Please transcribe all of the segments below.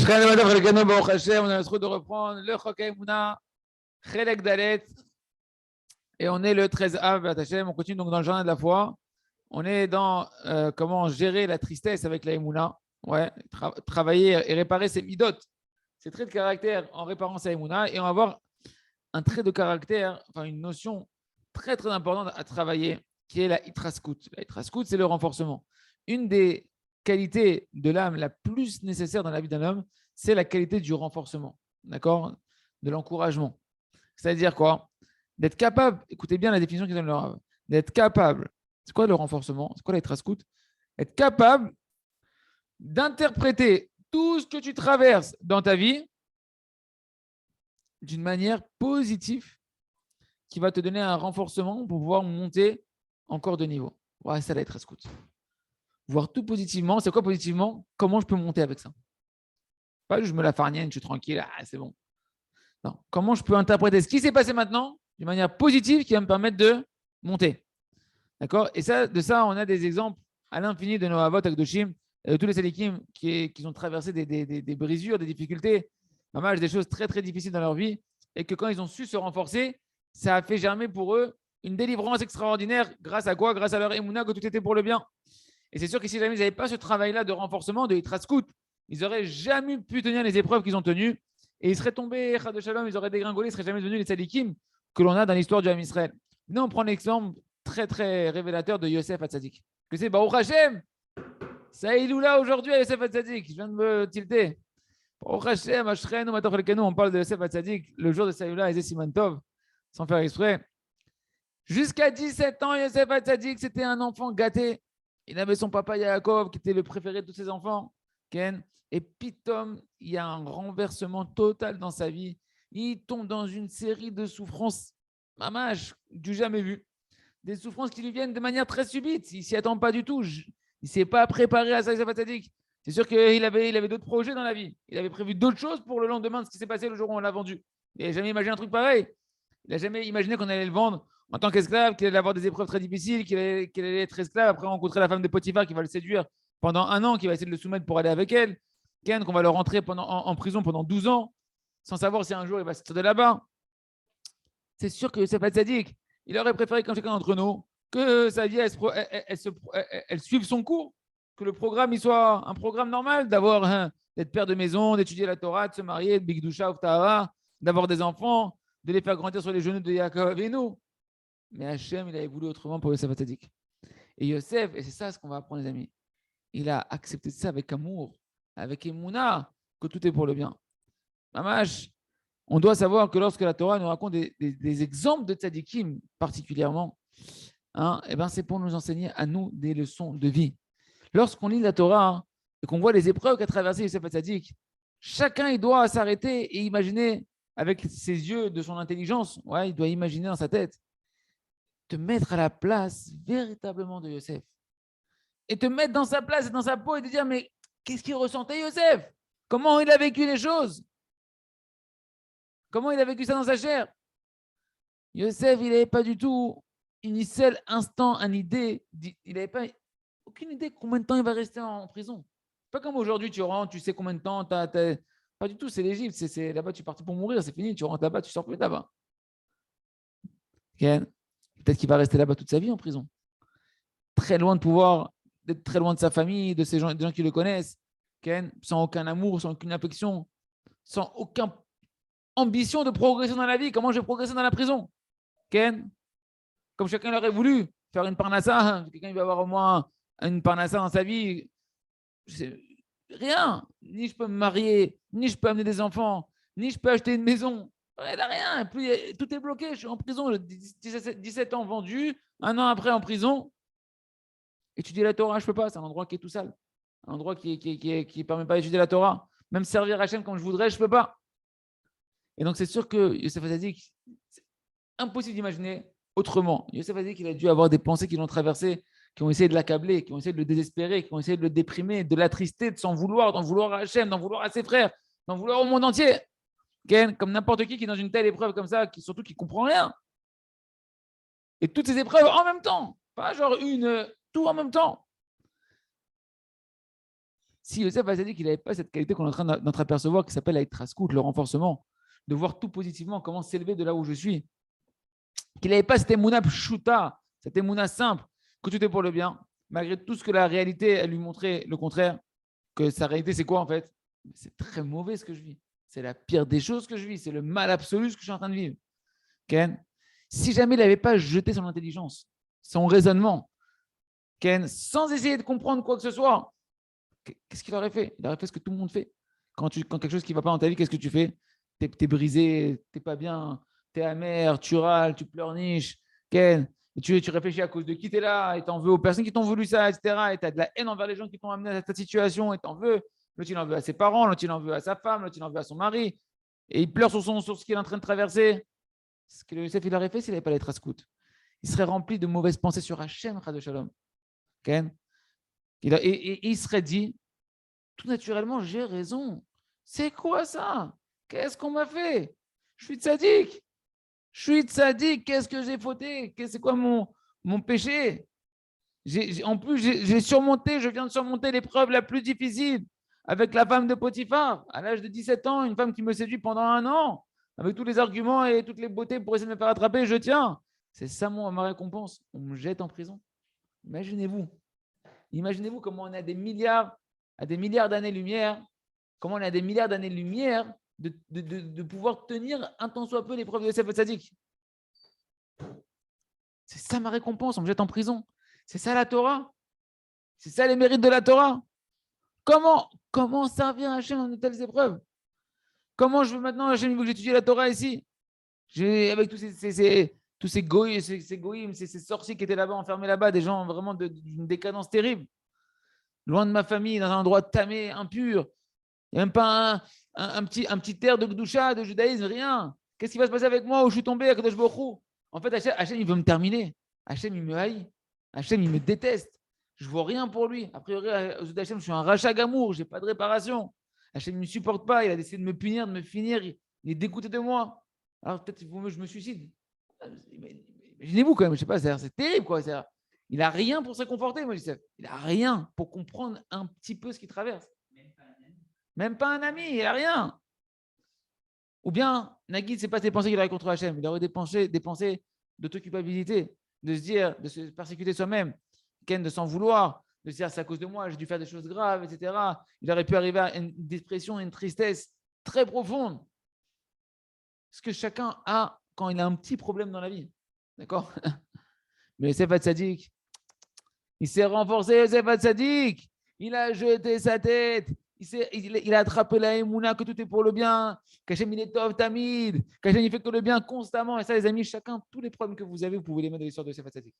Shrei Lemadov Chelkenu Baruch Hashem, on a le droit de reprendre le Chok HaEmuna, Chelek Dalet, et on est le 13 Av, Hashem. On continue donc dans le jardin de la foi. On est dans comment gérer la tristesse avec la Emouna. Ouais, travailler et réparer ses midot, ses traits de caractère en réparant sa Emouna. Et on va avoir un trait de caractère, enfin une notion très très importante à travailler, qui est la Hitraskut. La Hitraskut, c'est le renforcement. Une des qualités de l'âme la plus nécessaire dans la vie d'un homme, c'est la qualité du renforcement, d'accord, de l'encouragement. C'est-à-dire quoi? D'être capable, écoutez bien la définition qu'ils donnent leur âme, d'être capable, c'est quoi le renforcement? C'est quoi la Hitraskut? Être capable d'interpréter tout ce que tu traverses dans ta vie d'une manière positive qui va te donner un renforcement pour pouvoir monter encore de niveau. Ouais, ça va être Hitraskut. Voir tout positivement. C'est quoi positivement? Comment je peux monter avec ça? Pas je me la farnienne, je suis tranquille, c'est bon. Non. Comment je peux interpréter ce qui s'est passé maintenant d'une manière positive qui va me permettre de monter. D'accord? Et ça, de ça, on a des exemples à l'infini de nos avot Akdoshim, de tous les salikim qui ont traversé des brisures, des difficultés, des choses très très difficiles dans leur vie, et que quand ils ont su se renforcer, ça a fait germer pour eux une délivrance extraordinaire. Grâce à quoi? Grâce à leur émouna que tout était pour le bien. Et c'est sûr que si jamais ils n'avaient pas ce travail-là de renforcement, de hitraskut, ils n'auraient jamais pu tenir les épreuves qu'ils ont tenues. Et ils seraient tombés, Chad Shalom, ils auraient dégringolé, ils ne seraient jamais devenus les tzadikim que l'on a dans l'histoire du Ham Israël. Maintenant, on prend l'exemple très, très révélateur de Yosef Hatzadik. Que c'est Baruch Hashem. Ça là aujourd'hui à Yosef Hatzadik. Je viens de me tilter. Baruch Hashem, Ashreinu, Matov Chelkenu. On parle de Yosef Hatzadik le jour de Saïla et Siman Tov, sans faire exprès. Jusqu'à 17 ans, Yosef Hatzadik, c'était un enfant gâté. Il avait son papa Yaakov, qui était le préféré de tous ses enfants, Ken. Et pitom, il y a un renversement total dans sa vie. Il tombe dans une série de souffrances, mamash, du jamais vu. Des souffrances qui lui viennent de manière très subite. Il ne s'y attend pas du tout. Il ne s'est pas préparé à ça, Yosef Hatzadik. C'est sûr qu'il avait d'autres projets dans la vie. Il avait prévu d'autres choses pour le lendemain de ce qui s'est passé le jour où on l'a vendu. Il n'avait jamais imaginé un truc pareil. Il n'a jamais imaginé qu'on allait le vendre en tant qu'esclave, qu'il allait avoir des épreuves très difficiles, qu'il allait être esclave, après rencontrer la femme de Potiphar qui va le séduire pendant 1 an, qui va essayer de le soumettre pour aller avec elle, Ken, qu'on va le rentrer en prison pendant 12 ans, sans savoir si un jour il va sortir de là-bas. C'est sûr que c'est pas sadique. Il aurait préféré, comme chacun d'entre nous, que sa vie elle suive son cours, que le programme il soit un programme normal, d'être père de maison, d'étudier la Torah, de se marier, de Bigdusha ou Tahara, d'avoir des enfants, de les faire grandir sur les genoux de Yaakov Avinu. Mais Hachem, il avait voulu autrement pour Yosef Hatzadik. Et Yosef, et c'est ça ce qu'on va apprendre, les amis, il a accepté ça avec amour, avec émouna, que tout est pour le bien. Mamash, on doit savoir que lorsque la Torah nous raconte des exemples de tzadikim particulièrement, et ben c'est pour nous enseigner à nous des leçons de vie. Lorsqu'on lit la Torah et qu'on voit les épreuves qu'a traversé Yosef Hatzadik, chacun il doit s'arrêter et imaginer avec ses yeux de son intelligence, il doit imaginer dans sa tête, te mettre à la place véritablement de Yosef. Et te mettre dans sa place et dans sa peau et te dire, mais qu'est-ce qu'il ressentait Yosef? Comment il a vécu les choses? Comment il a vécu ça dans sa chair? Yosef, il n'avait pas du tout une seule instant, une idée. Il n'avait pas aucune idée combien de temps il va rester en prison. Pas comme aujourd'hui, tu rentres, tu sais combien de temps. Pas du tout, c'est l'Égypte. C'est là-bas, tu es parti pour mourir, c'est fini. Tu rentres là-bas, tu sors plus là-bas. Okay. Peut-être qu'il va rester là-bas toute sa vie en prison. Très loin de pouvoir, d'être très loin de sa famille, de ces gens, des gens qui le connaissent, Ken, sans aucun amour, sans aucune affection, sans aucune ambition de progresser dans la vie. Comment je vais progresser dans la prison? Ken, comme chacun l'aurait voulu, faire une parnassa, quelqu'un va avoir au moins une parnassa dans sa vie. Rien. Ni je peux me marier, ni je peux amener des enfants, ni je peux acheter une maison. Il n'a rien. Tout est bloqué. Je suis en prison. 17 ans vendu, 1 an après en prison. Étudier la Torah, je ne peux pas. C'est un endroit qui est tout sale. Un endroit qui ne permet pas d'étudier la Torah. Même servir Hachem comme je voudrais, je ne peux pas. Et donc, c'est sûr que Yosef Hatzadik, c'est impossible d'imaginer autrement. Yosef Hatzadik, il a dû avoir des pensées qui l'ont traversé, qui ont essayé de l'accabler, qui ont essayé de le désespérer, qui ont essayé de le déprimer, de l'attrister, de s'en vouloir, d'en vouloir à Hachem, d'en vouloir à ses frères, d'en vouloir au monde entier. Comme n'importe qui est dans une telle épreuve comme ça, surtout qui ne comprend rien. Et toutes ces épreuves en même temps. Pas genre tout en même temps. Si Yosef a dit qu'il n'avait pas cette qualité qu'on est en train d'entreapercevoir, qui s'appelle la Yitraskout, le renforcement, de voir tout positivement, comment s'élever de là où je suis, qu'il n'avait pas cette émouna pshuta, cette émouna simple, que tout est pour le bien, malgré tout ce que la réalité, elle lui montrait le contraire, que sa réalité, c'est quoi en fait? C'est très mauvais ce que je vis. C'est la pire des choses que je vis. C'est le mal absolu ce que je suis en train de vivre. Ken, si jamais il n'avait pas jeté son intelligence, son raisonnement, Ken, sans essayer de comprendre quoi que ce soit, qu'est-ce qu'il aurait fait? Il aurait fait ce que tout le monde fait. Quand quelque chose qui ne va pas dans ta vie, qu'est-ce que tu fais? Tu es brisé, tu n'es pas bien, tu es amer, tu râles, tu pleurniches, Ken. Et tu réfléchis à cause de qui tu es là, et tu en veux aux personnes qui t'ont voulu ça, etc. Et tu as de la haine envers les gens qui t'ont amené à cette situation, et tu en veux. L'autre, il en veut à ses parents, l'autre, il en veut à sa femme, l'autre, il en veut à son mari. Et il pleure sur ce qu'il est en train de traverser. Ce que le Youssef il aurait fait s'il n'avait pas les Traskout. Il serait rempli de mauvaises pensées sur Hachem, Chad Shalom. Ken. Et il serait dit, tout naturellement, j'ai raison. C'est quoi ça? Qu'est-ce qu'on m'a fait? Je suis tzaddik. Je suis tzaddik. Qu'est-ce que j'ai fauté? C'est quoi mon péché? En plus, j'ai surmonté, je viens de surmonter l'épreuve la plus difficile avec la femme de Potiphar, à l'âge de 17 ans, une femme qui me séduit pendant 1 an, avec tous les arguments et toutes les beautés pour essayer de me faire attraper, je tiens. C'est ça ma récompense. On me jette en prison. Imaginez-vous. Imaginez-vous comment on a à des milliards d'années-lumière, comment on a des milliards d'années-lumière de pouvoir tenir un tant soit peu l'épreuve de Yosef Tzadik. C'est ça ma récompense, on me jette en prison. C'est ça la Torah. C'est ça les mérites de la Torah. Comment servir Hachem dans de telles épreuves? Comment je veux maintenant, Hachem, il veut que j'étudie la Torah ici? Avec tous ces goïms, ces sorciers qui étaient là-bas, enfermés là-bas, des gens vraiment d'une décadence terrible. Loin de ma famille, dans un endroit tamé, impur. Il n'y a même pas un petit air de Gdoucha, de judaïsme, rien. Qu'est-ce qui va se passer avec moi où je suis tombé à Kadosh Baruch Hu? En fait, Hachem, il veut me terminer. Hachem, il me haït. Hachem, il me déteste. Je ne vois rien pour lui. A priori, aux yeux d'Hachem, je suis un rachat gamour. Je n'ai pas de réparation. Hachem ne me supporte pas. Il a décidé de me punir, de me finir. Il est dégoûté de moi. Alors peut-être qu'il vaut mieux que je me suicide. Imaginez-vous quand même. Je sais pas, c'est terrible quoi. Il n'a rien pour se conforter, moi, Youssef. Il n'a rien pour comprendre un petit peu ce qu'il traverse. Même pas un ami, il n'a rien. Ou bien, Nagui, ce n'est pas ses pensées qu'il aurait contre Hachem. Il aurait des pensées d'autoculpabilité, de se dire, de se persécuter soi-même, de s'en vouloir, de se dire c'est à cause de moi, j'ai dû faire des choses graves, etc. Il aurait pu arriver à une dépression, une tristesse très profonde. Ce que chacun a quand il a un petit problème dans la vie. D'accord? Mais Yosef Hatzadik, il s'est renforcé, Yosef Hatzadik. Il a jeté sa tête. Il a attrapé la émouna que tout est pour le bien, qu'Hachem il est tov tamid, qu'Hachem il fait que le bien constamment. Et ça, les amis, chacun, tous les problèmes que vous avez, vous pouvez les mettre dans l'histoire de Yosef Hatzadik.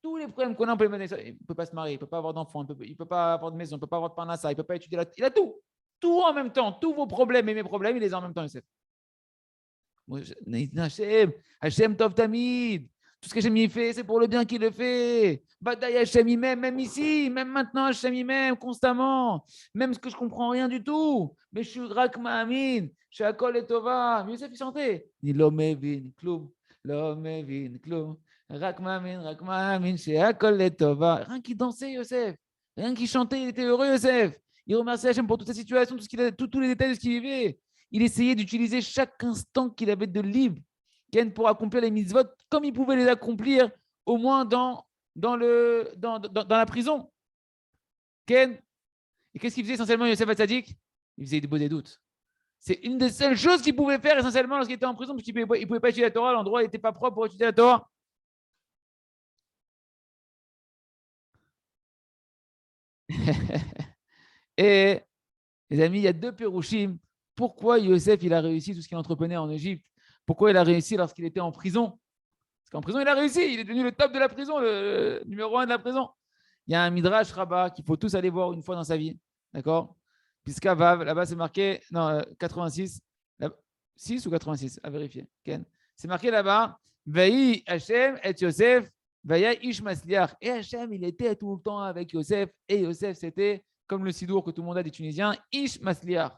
Tous les problèmes qu'on a, on peut les mettre dans l'histoire. Il ne peut pas se marier, il ne peut pas avoir d'enfant, il ne peut pas avoir de maison, il ne peut pas avoir de parnassa, il ne peut pas étudier. Il a tout. Tout en même temps. Tous vos problèmes et mes problèmes, il les a en même temps, Yosef. Hachem tov tamid. Tout ce que Hachem fait, c'est pour le bien qu'il le fait. Bataille Hachem même ici, même maintenant Hachem constamment. Même ce que je ne comprends rien du tout. Mais je suis rak ma'amin, je suis akol et tova. Mais Yosef, il chantait. Ni lo mevin klum, lo mevin klum. Rak ma'amin, je suis akol et tova. Rien qui dansait, Yosef. Rien qui chantait, il était heureux, Yosef. Il remerciait Hachem pour toute sa situation, tous les détails de ce qu'il vivait. Il essayait d'utiliser chaque instant qu'il avait de libre pour accomplir les mitzvot comme il pouvait les accomplir au moins dans la prison. Ken. Et qu'est-ce qu'il faisait essentiellement, Yosef Hatzadik? Il faisait des doutes. C'est une des seules choses qu'il pouvait faire essentiellement lorsqu'il était en prison, parce qu'il ne pouvait pas étudier la Torah, l'endroit n'était pas propre pour étudier la Torah. Et les amis, il y a deux pérouchim. Pourquoi Yosef il a réussi tout ce qu'il entreprenait en Égypte? Pourquoi il a réussi lorsqu'il était en prison? Parce qu'en prison, il a réussi. Il est devenu le top de la prison, le numéro 1 de la prison. Il y a un Midrash Rabbah qu'il faut tous aller voir une fois dans sa vie. D'accord? Piska Vav, là-bas, c'est marqué, non, 86, 6 ou 86, à vérifier. Ken. C'est marqué là-bas, Vaï Hachem et Yosef, Vaïa Ish Masliach. Et Hachem, il était tout le temps avec Yosef. Et Yosef, c'était, comme le sidour que tout le monde a des Tunisiens, Ish Masliach.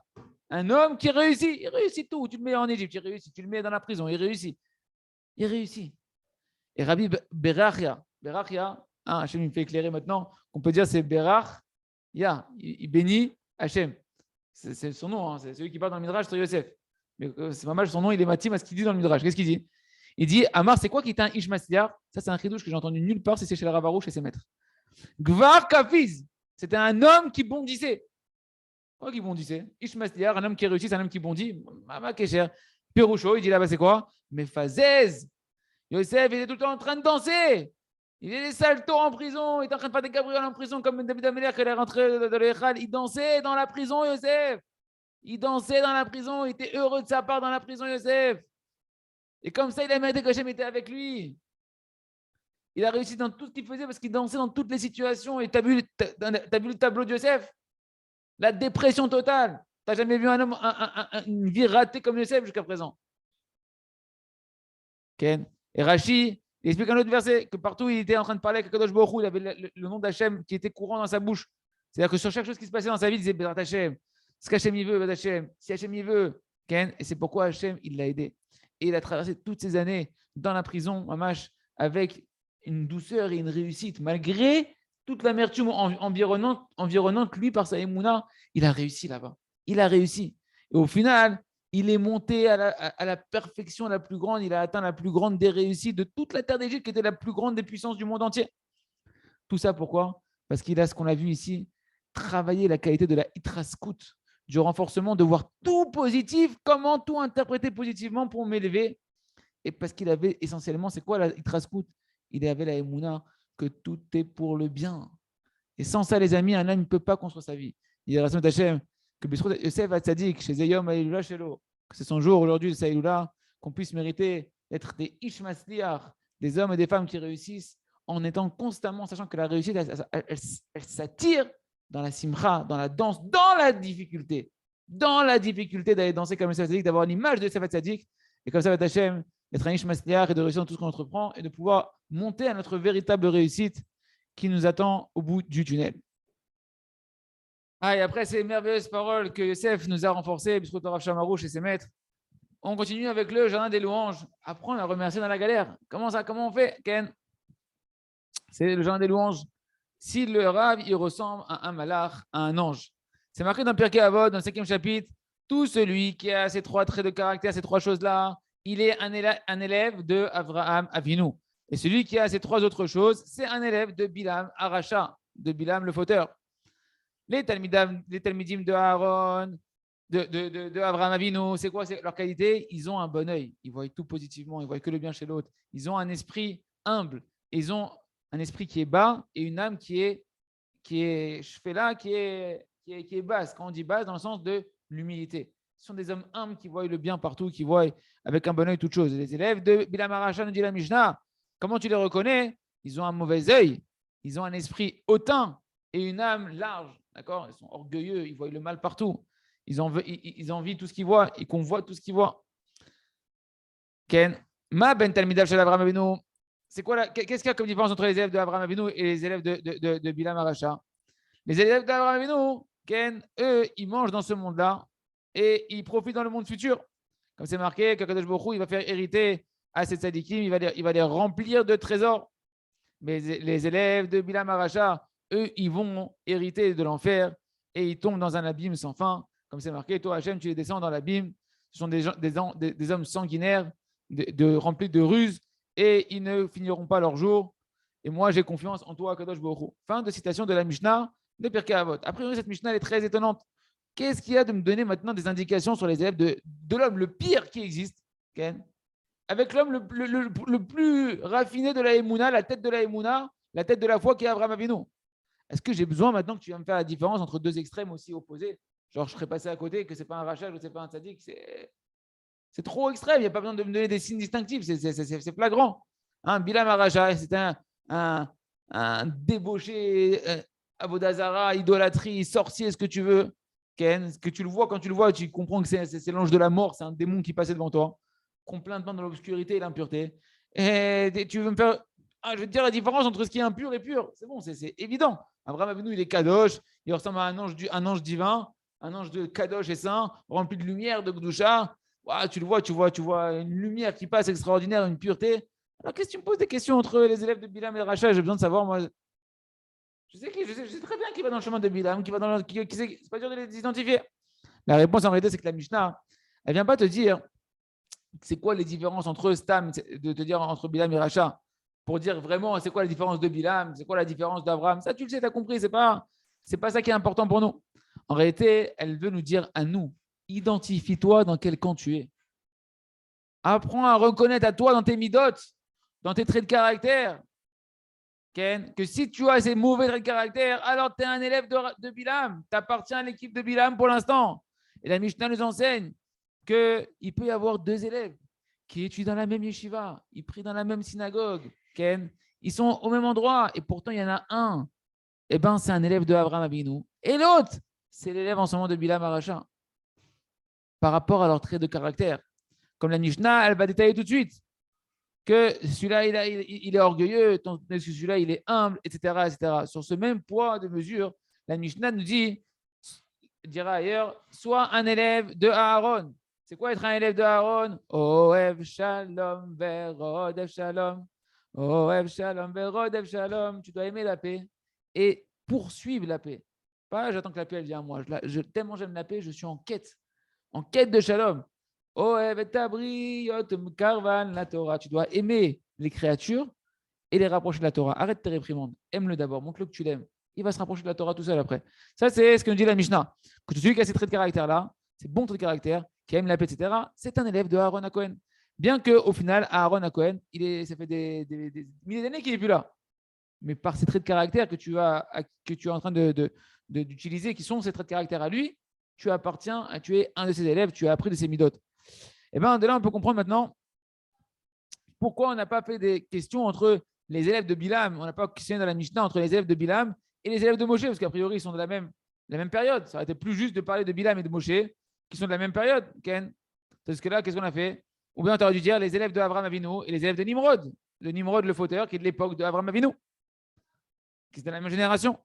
Un homme qui réussit. Il réussit tout. Tu le mets en Égypte, il réussit. Tu le mets dans la prison, il réussit. Il réussit. Et Rabbi Berachia, Hachem me fait éclairer maintenant, qu'on peut dire c'est Berach il bénit Hachem. C'est son nom, hein, c'est celui qui parle dans le Midrash sur Yosef. Mais c'est pas mal, son nom, il est matim à ce qu'il dit dans le Midrash. Qu'est-ce qu'il dit? Il dit Amar, c'est quoi qui est un Ish Masliar? Ça, c'est un chidouche que j'ai entendu nulle part, c'est chez le Ravarouche et ses maîtres. Gvar Kafiz, c'était un homme qui bondissait. Quoi qui bondissait? Ish Masliar, un homme qui réussit, c'est un homme qui bondit. Mama Kesher. Piroucho, il dit là-bas, c'est quoi? Mais Fazez, Yosef, il est tout le temps en train de danser. Il est des saltos en prison. Il est en train de faire des cabrioles en prison comme David Ameler quand il est rentré dans l'Echal. Il dansait dans la prison, Yosef. Il dansait dans la prison. Il était heureux de sa part dans la prison, Yosef. Et comme ça, il a mérité que Hachem était avec lui. Il a réussi dans tout ce qu'il faisait parce qu'il dansait dans toutes les situations. Et tu as vu le tableau de Yosef? La dépression totale. Tu n'as jamais vu un homme, une vie ratée comme Yosef jusqu'à présent. Ken. Et Rashi, il explique un autre verset, que partout il était en train de parler avec Kadosh Baruch Hu, il avait le nom d'Hachem qui était courant dans sa bouche. C'est-à-dire que sur chaque chose qui se passait dans sa vie, il disait Bézat Hachem. Ce qu'Hachem il veut, Bézat Hachem. Si Hachem il veut, Ken. Et c'est pourquoi Hachem il l'a aidé. Et il a traversé toutes ces années dans la prison, Mamash, avec une douceur et une réussite, malgré toute l'amertume environnante, lui, par sa émouna, il a réussi là-bas. Il a réussi. Et au final, il est monté à la perfection la plus grande, il a atteint la plus grande des réussites de toute la terre d'Égypte, qui était la plus grande des puissances du monde entier. Tout ça pourquoi? Parce qu'il a ce qu'on a vu ici, travailler la qualité de la hitraskout, du renforcement, de voir tout positif, comment tout interpréter positivement pour m'élever. Et parce qu'il avait essentiellement, c'est quoi la hitraskout? Il avait la émouna que tout est pour le bien. Et sans ça, les amis, un homme ne peut pas construire sa vie. Il y a la raison d'Hachem que Yosef Hatzadik, chez Zayom Aïloula Shelo, que c'est son jour aujourd'hui, le Saïloula, qu'on puisse mériter d'être des Ish Masliach, des hommes et des femmes qui réussissent en étant constamment, sachant que la réussite, elle s'attire dans la simcha, dans la danse, dans la difficulté d'aller danser comme Yosef Hatzadik, d'avoir l'image de Yosef Hatzadik, et comme ça, Hachem, d'être un Ish Masliach et de réussir dans tout ce qu'on entreprend et de pouvoir monter à notre véritable réussite qui nous attend au bout du tunnel. Et après ces merveilleuses paroles que Yosef nous a renforcées, puisque Rav Shamarouche et ses maîtres, on continue avec le jardin des louanges. Apprendre à remercier dans la galère. Comment on fait, Ken? C'est le jardin des louanges. Si le Rav, il ressemble à un malach, à un ange. C'est marqué dans Pirkei Avot, dans le 5e chapitre, tout celui qui a ces 3 traits de caractère, ces 3 choses-là, il est un élève de Avraham Avinu. Et celui qui a ces 3 autres choses, c'est un élève de Bilam Aracha, de Bilam le fauteur. Les Talmidim de Aaron, de Avraham Avinu, c'est quoi leur qualité? Ils ont un bon œil, ils voient tout positivement, ils voient que le bien chez l'autre. Ils ont un esprit humble, ils ont un esprit qui est bas et une âme qui est basse. Quand on dit basse, dans le sens de l'humilité. Ce sont des hommes humbles qui voient le bien partout, qui voient avec un bon œil toutes choses. Les élèves de Bilam Aracha, nous dit la Mishnah, comment tu les reconnais? Ils ont un mauvais œil, ils ont un esprit hautain et une âme large. D'accord? Ils sont orgueilleux, ils voient le mal partout. Ils envient tout ce qu'ils voient, ils convoitent tout ce qu'ils voient. Ken, ma ben talmidav shel Avraham Avinu. C'est quoi qu'est-ce qu'il y a comme différence entre les élèves d'Avraham Avinu et les élèves de Bilam Aracha? Les élèves d'Avraham Avinu, Ken, eux, ils mangent dans ce monde-là et ils profitent dans le monde futur. Comme c'est marqué, qu'Akadosh Baruch Hu, il va faire hériter à ces tzadikim, il va les remplir de trésors. Mais les élèves de Bilam Aracha, eux, ils vont hériter de l'enfer et ils tombent dans un abîme sans fin. Comme c'est marqué, toi, Hachem, tu les descends dans l'abîme. Ce sont des hommes sanguinaires, remplis de ruses, et ils ne finiront pas leur jour. Et moi, j'ai confiance en toi, Kadosh Baruch Hu. Fin de citation de la Mishnah de Pirkei Avot. A priori, cette Mishnah elle est très étonnante. Qu'est-ce qu'il y a de me donner maintenant des indications sur les élèves de l'homme le pire qui existe, Ken? Avec l'homme le plus raffiné de la Emouna, la tête de la Emouna, la tête de la foi qui est Avraham Avinu. Est-ce que j'ai besoin maintenant que tu vas me faire la différence entre 2 extrêmes aussi opposés? Genre, je serais passé à côté, que ce n'est pas un rachel ou ce n'est pas un tzaddik. C'est trop extrême. Il n'y a pas besoin de me donner des signes distinctifs. C'est flagrant. Hein, Bilam Aracha, c'est un débauché, Avodazara, idolâtrie, sorcier, ce que tu veux. Ken, que tu le vois, quand tu le vois, tu comprends que c'est l'ange de la mort, c'est un démon qui passait devant toi, complètement dans l'obscurité et l'impureté. Et tu veux me faire. Je vais te dire la différence entre ce qui est impur et pur. C'est bon, c'est évident. Abraham Avinu, il est kadosh, il ressemble à un ange divin, un ange de kadosh et saint, rempli de lumière, de gdusha. Tu le vois, tu vois une lumière qui passe extraordinaire, une pureté. Alors, qu'est-ce que tu me poses des questions entre les élèves de Bilam et de Racha? J'ai besoin de savoir, moi, Je sais très bien qui va dans le chemin de Bilam, qui va dans le, c'est pas dur de les identifier. La réponse en réalité, c'est que la Mishnah, elle vient pas te dire c'est quoi les différences entre Stam, de te dire entre Bilam et Racha, pour dire vraiment c'est quoi la différence de Bilam, c'est quoi la différence d'Abraham. Ça, tu le sais, tu as compris, c'est pas ça qui est important pour nous. En réalité, elle veut nous dire à nous, identifie-toi dans quel camp tu es. Apprends à reconnaître à toi dans tes midotes, dans tes traits de caractère, Ken, que si tu as ces mauvais traits de caractère, alors tu es un élève de Bilam. Tu appartiens à l'équipe de Bilam pour l'instant. Et la Mishnah nous enseigne qu'il peut y avoir deux élèves qui étudient dans la même yeshiva, ils prient dans la même synagogue, Ken. Ils sont au même endroit et pourtant il y en a un, c'est un élève de Abraham Avinu. Et l'autre, c'est l'élève en ce moment de Bilam Aracha. Par rapport à leur trait de caractère. Comme la Mishnah, elle va détailler tout de suite que celui-là, il est orgueilleux, celui-là, il est humble, etc., etc. Sur ce même poids de mesure, la Mishnah nous dira ailleurs, soit un élève de Aaron. C'est quoi être un élève de Aaron? Oev shalom verodev shalom. Oev shalom verodev shalom. Tu dois aimer la paix et poursuivre la paix. Pas j'attends que la paix elle vienne à moi. Tellement j'aime la paix, je suis en quête de shalom. La Torah. Tu dois aimer les créatures et les rapprocher de la Torah. Arrête tes réprimandes. Aime-le d'abord. Montre-le que tu l'aimes. Il va se rapprocher de la Torah tout seul après. Ça, c'est ce que nous dit la Mishnah. Que celui qui a ces traits de caractère-là, ces bons traits de caractère, qui aime la paix, etc., c'est un élève de Aaron à Cohen. Bien qu'au final, Aaron à Cohen, ça fait des milliers d'années qu'il n'est plus là. Mais par ces traits de caractère que tu es en train d'utiliser, qui sont ces traits de caractère à lui, tu appartiens, tu es un de ses élèves, tu as appris de ses midotes. Et bien, de là, on peut comprendre maintenant pourquoi on n'a pas fait des questions entre les élèves de Bilam, on n'a pas questionné dans la Mishnah entre les élèves de Bilam et les élèves de Moshe, parce qu'a priori, ils sont de la même période. Ça aurait été plus juste de parler de Bilam et de Moshe, qui sont de la même période, Ken. Parce que là, qu'est-ce qu'on a fait? Ou bien on aurait dû dire les élèves de Abraham Avinu et les élèves de Nimrod. Le Nimrod, le fauteur, qui est de l'époque de Abraham Avinu, qui est de la même génération.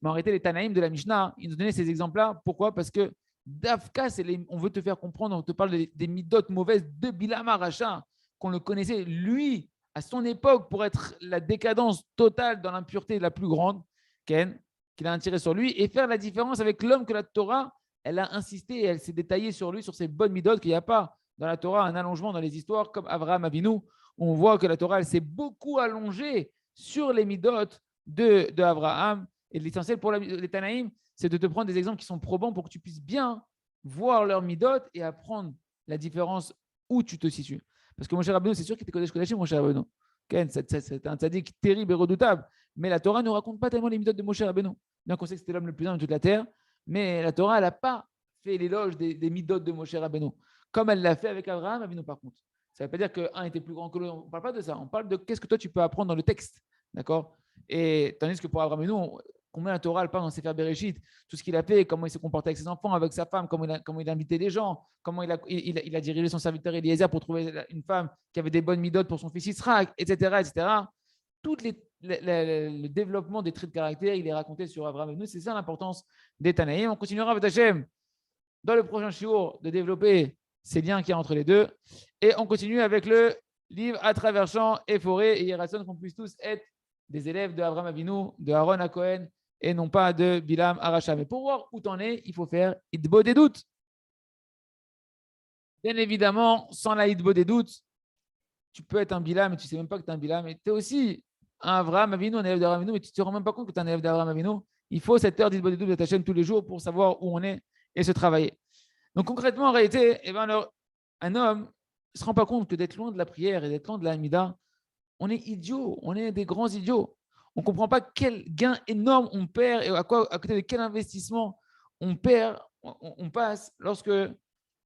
Mais en réalité, les Tanaïm de la Mishnah, ils nous donnaient ces exemples-là. Pourquoi? Parce que Dafka, on veut te faire comprendre, on te parle des midotes mauvaises de Bilam Aracha, qu'on le connaissait, lui, à son époque, pour être la décadence totale dans l'impureté la plus grande, Ken, qu'il a attiré sur lui, et faire la différence avec l'homme que la Torah, elle a insisté et elle s'est détaillée sur lui, sur ses bonnes midotes, qu'il n'y a pas dans la Torah un allongement dans les histoires comme Abraham Avinu, où on voit que la Torah, elle s'est beaucoup allongée sur les midotes de Abraham. Et l'essentiel pour les Tanaïm, c'est de te prendre des exemples qui sont probants pour que tu puisses bien voir leur midote et apprendre la différence où tu te situes. Parce que Moshe Rabbeinu, c'est sûr qu'il était Kodesh Kodashim, Moshe Rabbeinu. C'est un tzaddik terrible et redoutable. Mais la Torah ne raconte pas tellement les midotes de Moshe Rabbeinu. Bien qu'on sait que c'était l'homme le plus humble de toute la terre, mais la Torah, elle n'a pas fait l'éloge des midotes de Moshe Rabbeinu, comme elle l'a fait avec Abraham Avinu par contre. Ça ne veut pas dire qu'un était plus grand que l'autre. On ne parle pas de ça. On parle de qu'est-ce que toi tu peux apprendre dans le texte. D'accord? Et tandis que pour Abraham Avinu, combien la Torah parle dans Sefer Bereshit, tout ce qu'il a fait, comment il s'est comporté avec ses enfants, avec sa femme, comment il a invité des gens, comment il a dirigé son serviteur Eliezer pour trouver une femme qui avait des bonnes midotes pour son fils Israël, etc., etc. Tout le développement des traits de caractère, il est raconté sur Abraham Avinu. C'est ça l'importance des Tanaïm. On continuera avec Hachem dans le prochain shiur de développer ces liens qu'il y a entre les deux. Et on continue avec le livre À travers champs et forêts. Et il raisonne qu'on puisse tous être des élèves de Abraham Avinu, de Aaron à Cohen, et non pas de Bilam Aracha. Mais pour voir où tu en es, il faut faire Idbo des doutes. Bien évidemment, sans la Idbo des doutes, tu peux être un Bilam, mais tu ne sais même pas que tu es un Bilam. Et tu es aussi un Abraham Avinu, un élève d'Abraham Avinu, mais tu ne te rends même pas compte que tu es un élève d'Abraham Avinu. Il faut cette heure d'Idbo des doutes de ta chaîne tous les jours pour savoir où on est et se travailler. Donc concrètement, en réalité, un homme ne se rend pas compte que d'être loin de la prière et d'être loin de la Hamida, on est idiot, on est des grands idiots. On ne comprend pas quel gain énorme on perd et à côté de quel investissement on perd, on passe lorsque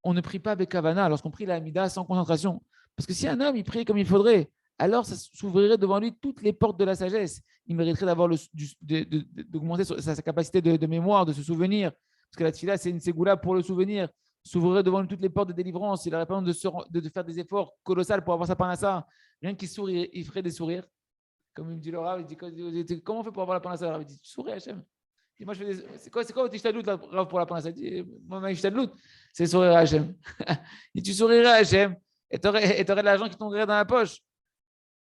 on ne prie pas avec Kavana, lorsqu'on prie la Hamida sans concentration. Parce que si un homme il prie comme il faudrait, alors ça s'ouvrirait devant lui toutes les portes de la sagesse. Il mériterait d'avoir d'augmenter sa capacité de mémoire, de se souvenir. Parce que la tefila, c'est une ségoula pour le souvenir. S'ouvrirait devant lui toutes les portes de délivrance. Il aurait pas besoin de faire des efforts colossaux pour avoir sa panassa. Rien qu'il sourit, il ferait des sourires. Comme il me dit le Rav, il dit comment on fait pour avoir la panassa? Il dit tu souris, Hachem. Moi, je fais c'est quoi votre ishtadlout pour la panassa? Il dit moi, ma ishtadlout, c'est sourire à Hachem. Il dit tu sourirais à Hachem et tu aurais de l'argent qui tomberait dans la poche.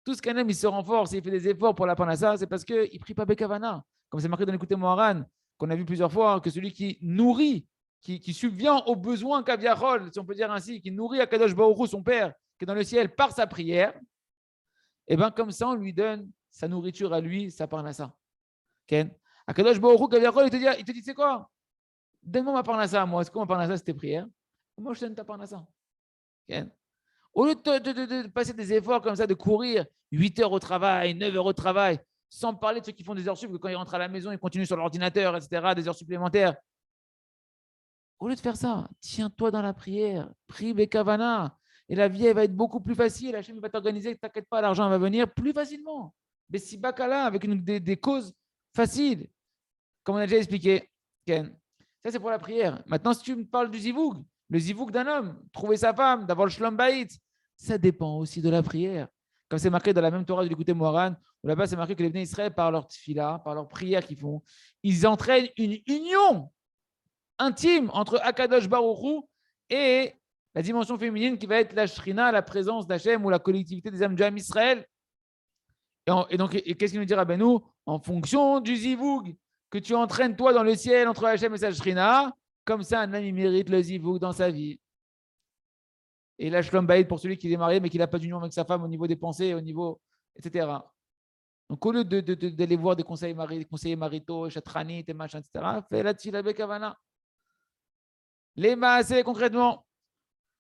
Tout ce qu'un homme, il se renforce, il fait des efforts pour la parnassa, c'est parce qu'il ne prie pas Bekavana. Comme c'est marqué dans l'écouté Moharan, qu'on a vu plusieurs fois, que celui qui nourrit, qui subvient aux besoins Kaviarol, si on peut dire ainsi, qui nourrit Akadosh Baruch Hu, son père, qui est dans le ciel, par sa prière, et bien comme ça, on lui donne sa nourriture à lui, sa parnassa. Ken. Akadosh Baruch Hu, Kaviarol, il te dit, c'est quoi? Donne-moi ma parnassa à moi. Est-ce que ma parnassa, c'est tes prières? Moi, je te donne ta parnassa. Ken. Au lieu de passer des efforts comme ça, de courir 8 heures au travail, 9 heures au travail, sans parler de ceux qui font des heures sup, que quand ils rentrent à la maison, ils continuent sur l'ordinateur, etc., des heures supplémentaires. Au lieu de faire ça, tiens-toi dans la prière, prie Bekavana, et la vie elle va être beaucoup plus facile. Hachem va t'organiser, t'inquiète pas, l'argent va venir plus facilement. Mais si Bakala, avec des causes faciles, comme on a déjà expliqué, Ken. Ça, c'est pour la prière. Maintenant, si tu me parles du zivoug, le zivoug d'un homme, trouver sa femme, d'avoir le shlom bayit, ça dépend aussi de la prière. Comme c'est marqué dans la même Torah de l'écouter Moharan, où là-bas, c'est marqué que les Bnei Israël, par leur tfila, par leur prière qu'ils font, ils entraînent une union intime entre Akadosh Baruch Hu et la dimension féminine qui va être la shrina, la présence d'Hachem ou la collectivité des âmes d'Am Israël. Et donc, qu'est-ce qu'il nous dit Rabbeinu? En fonction du zivoug que tu entraînes toi dans le ciel entre Hachem et sa shrina, comme ça, un homme il mérite le zivoug dans sa vie. Et la shlom bayit pour celui qui est marié mais qui n'a pas d'union avec sa femme au niveau des pensées, au niveau, etc. Donc, au lieu d'aller voir des conseillers maritaux, chatranit et machin, etc., fais la tfila bekavana. Les maaseh, concrètement,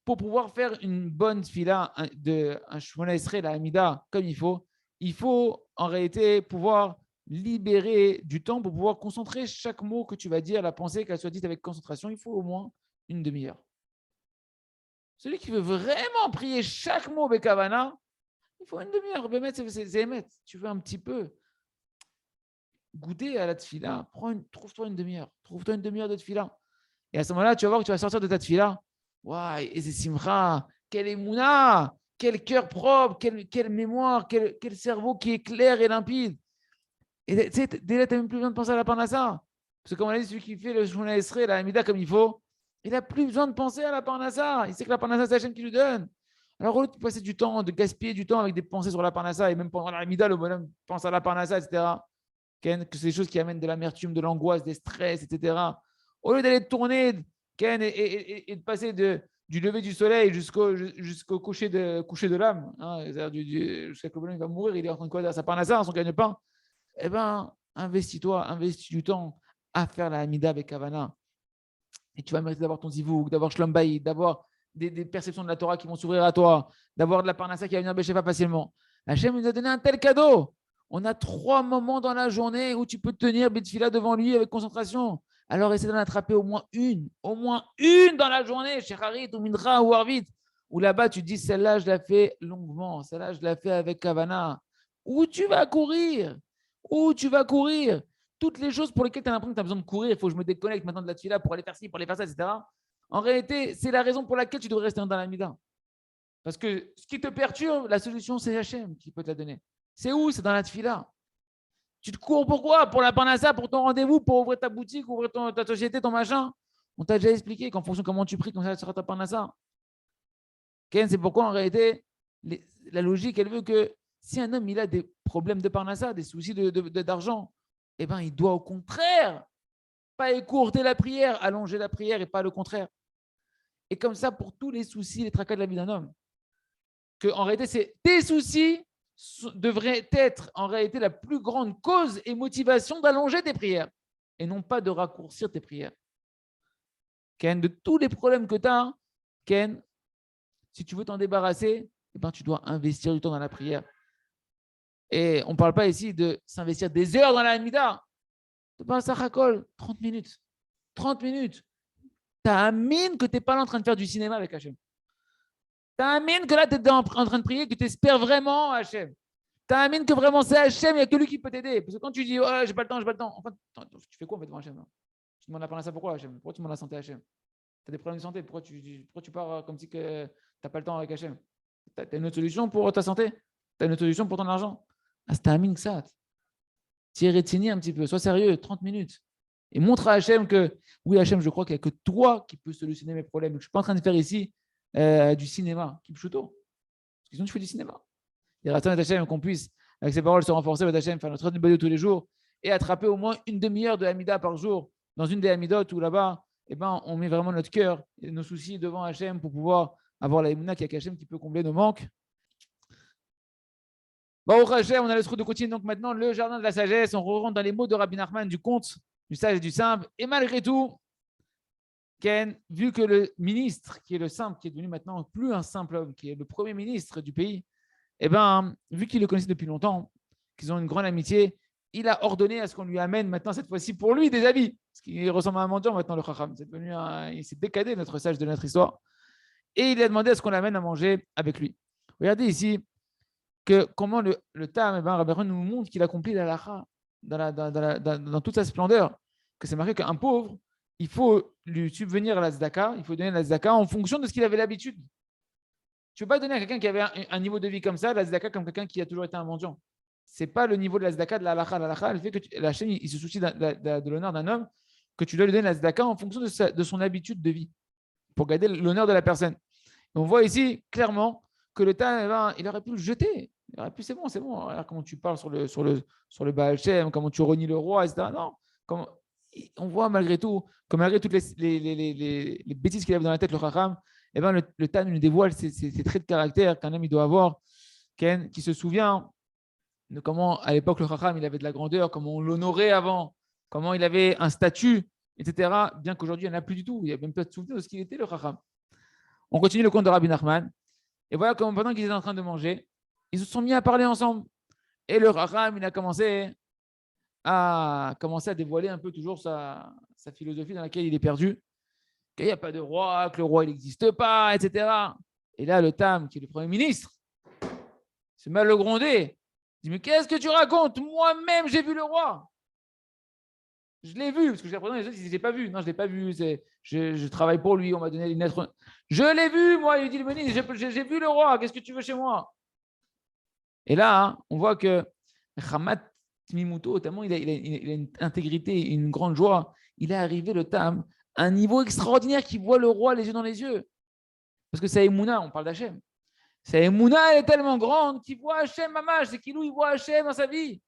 pour pouvoir faire une bonne fila, un Shemona Esrei, la Hamida, comme il faut en réalité pouvoir libérer du temps pour pouvoir concentrer chaque mot que tu vas dire, la pensée, qu'elle soit dite avec concentration, il faut au moins une demi-heure. Celui qui veut vraiment prier chaque mot Bekavana, il faut une demi-heure. C'est émettre. Tu veux un petit peu goûter à la tfila, trouve-toi une demi-heure. Trouve-toi une demi-heure de tfila. Et à ce moment-là, tu vas voir que tu vas sortir de ta tfila. Waouh, et c'est simra, quelle émouna, quel cœur propre, quelle mémoire, quel cerveau qui est clair et limpide. Et tu sais, déjà, tu n'as même plus besoin de penser à la parnassa. Parce que comme on a dit, celui qui fait le Shemona Esrei, la Hamida comme il faut, il n'a plus besoin de penser à la parnassa. Il sait que la parnassa, c'est Hachem qui lui donne. Alors, au lieu de passer du temps, de gaspiller du temps avec des pensées sur la parnassa, et même pendant la Hamida, le bonhomme pense à la parnassa, etc., que c'est des choses qui amènent de l'amertume, de l'angoisse, des stress, etc. Au lieu d'aller tourner et de passer du lever du soleil jusqu'au coucher de l'âme, hein, jusqu'à que le bonhomme va mourir, il est en train de quoi sa parnassa, son gagne-pain, eh bien, investis du temps à faire la Hamida avec Havana. Et tu vas mériter d'avoir ton zivouk, d'avoir Shlom Bayit, d'avoir des perceptions de la Torah qui vont s'ouvrir à toi, d'avoir de la parnassa qui va venir Béchéfa facilement. Hachem nous a donné un tel cadeau. On a 3 moments dans la journée où tu peux tenir Betfila devant lui avec concentration. Alors essaie d'en attraper au moins une dans la journée, chez Harit ou Mindra ou Arvit, où là-bas tu dis celle-là je la fais longuement, celle-là je la fais avec Kavana. Où tu vas courir? Où tu vas courir? Toutes les choses pour lesquelles tu as l'impression que tu as besoin de courir, il faut que je me déconnecte maintenant de la tfila pour aller faire ci, pour aller faire ça, etc. En réalité, c'est la raison pour laquelle tu devrais rester dans la mida. Parce que ce qui te perturbe, la solution, c'est Hachem qui peut te la donner. C'est où? C'est dans la tfila. Tu te cours pourquoi? Pour la parnassa, pour ton rendez-vous, pour ouvrir ta boutique, ouvrir ta société, ton machin. On t'a déjà expliqué qu'en fonction de comment tu pries, comme ça sera ta parnassa. Ken, c'est pourquoi en réalité, la logique, elle veut que si un homme il a des problèmes de parnassa, des soucis d'argent, eh ben, il doit au contraire pas écourter la prière, allonger la prière et pas le contraire. Et comme ça, pour tous les soucis, les tracas de la vie d'un homme, que en réalité, c'est tes soucis devraient être en réalité la plus grande cause et motivation d'allonger tes prières et non pas de raccourcir tes prières. Ken, de tous les problèmes que tu as, Ken, si tu veux t'en débarrasser, eh ben, tu dois investir du temps dans la prière. Et on ne parle pas ici de s'investir des heures dans la Hamida. Tu parles ça, 30 minutes. 30 minutes. Tu as un mine que tu n'es pas là en train de faire du cinéma avec Hachem. Tu as un mine que là, tu es en train de prier, que tu espères vraiment Hachem. Tu as un mine que vraiment c'est Hachem, il n'y a que lui qui peut t'aider. Parce que quand tu dis, oh, j'ai pas le temps. En fait, tu fais quoi en fait devant Hachem là? Tu demandes la parole à ça pourquoi Hachem? Pourquoi tu demandes la santé à Hachem? Tu as des problèmes de santé, pourquoi tu pars comme si tu n'as pas le temps avec Hachem? Tu as une autre solution pour ta santé? Tu as une autre solution pour ton argent? Ah, c'est un mine que ça. Tiens, rétigné un petit peu, sois sérieux, 30 minutes. Et montre à Hachem que, oui, Hachem, je crois qu'il n'y a que toi qui peux solutionner mes problèmes. Je ne suis pas en train de faire ici du cinéma. Kipchuto. Parce que sinon, tu fais du cinéma. Et Ratzon et Hachem, qu'on puisse, avec ces paroles, se renforcer, Hachem, faire notre de tous les jours et attraper au moins une demi-heure de Hamida par jour dans une des Hamidot où là-bas, eh ben, on met vraiment notre cœur et nos soucis devant Hachem pour pouvoir avoir la Emouna qui a Hachem qui peut combler nos manques. Au Hachem, on a le trou de continuer donc maintenant le jardin de la sagesse. On rentre dans les mots de Rabbi Nachman du conte, du sage et du simple. Et malgré tout, Ken, vu que le ministre, qui est le simple, qui est devenu maintenant plus un simple homme, qui est le premier ministre du pays, eh ben, vu qu'il le connaissait depuis longtemps, qu'ils ont une grande amitié, il a ordonné à ce qu'on lui amène maintenant, cette fois-ci, pour lui, des habits. Parce qu'il ressemble à un mendiant maintenant, le Chacham. Il s'est décadé, notre sage de notre histoire. Et il a demandé à ce qu'on l'amène à manger avec lui. Regardez ici que comment le Tam, eh ben, Rabbi Aaron nous montre qu'il accomplit la lacha dans toute sa splendeur. Que c'est marqué qu'un pauvre, il faut lui subvenir à la tzedaka, il faut donner la tzedaka en fonction de ce qu'il avait l'habitude. Tu ne peux pas donner à quelqu'un qui avait un niveau de vie comme ça, la tzedaka comme quelqu'un qui a toujours été un mendiant. Ce n'est pas le niveau de la tzedaka de la halacha. La halacha, elle fait que la chaîne, il se soucie de l'honneur d'un homme, que tu dois lui donner la tzedaka en fonction de son habitude de vie, pour garder l'honneur de la personne. Et on voit ici clairement que le Tam, il aurait pu le jeter. Il aurait pu, c'est bon. Regarde comment tu parles sur le Baal Shem, comment tu renies le roi, etc. Non, on voit malgré tout, que malgré toutes les bêtises qu'il avait dans la tête, le Chacham, eh ben, le Tam nous dévoile ces traits de caractère qu'un homme il doit avoir, qui se souvient de comment, à l'époque, le Chacham, il avait de la grandeur, comment on l'honorait avant, comment il avait un statut, etc. Bien qu'aujourd'hui, il n'y en a plus du tout. Il n'y a même pas de souvenir de ce qu'il était, le Chacham. On continue le conte de Rabbi Nachman. Et voilà comment pendant qu'ils étaient en train de manger, ils se sont mis à parler ensemble. Et le Chacham, il a commencé à dévoiler un peu toujours sa philosophie dans laquelle il est perdu. Qu'il n'y a pas de roi, que le roi n'existe pas, etc. Et là, le Tam, qui est le Premier ministre, se met à le gronder. Il dit, mais qu'est-ce que tu racontes? Moi-même, j'ai vu le roi. Je l'ai vu, parce que j'ai l'impression les autres, ils ne l'ont pas vu. Non, je ne l'ai pas vu. Je travaille pour lui, on m'a donné les lettres. Je l'ai vu, moi, il dit le ministre, j'ai vu le roi, qu'est-ce que tu veux chez moi? Et là, on voit que Hamat Tmimuto, tellement il a une intégrité, une grande joie, il est arrivé, le Tam, à un niveau extraordinaire qui voit le roi les yeux dans les yeux. Parce que c'est Emouna, on parle d'Hachem. C'est Emouna, elle est tellement grande qu'il voit Hachem, mamash, c'est qu'il voit Hachem dans sa vie.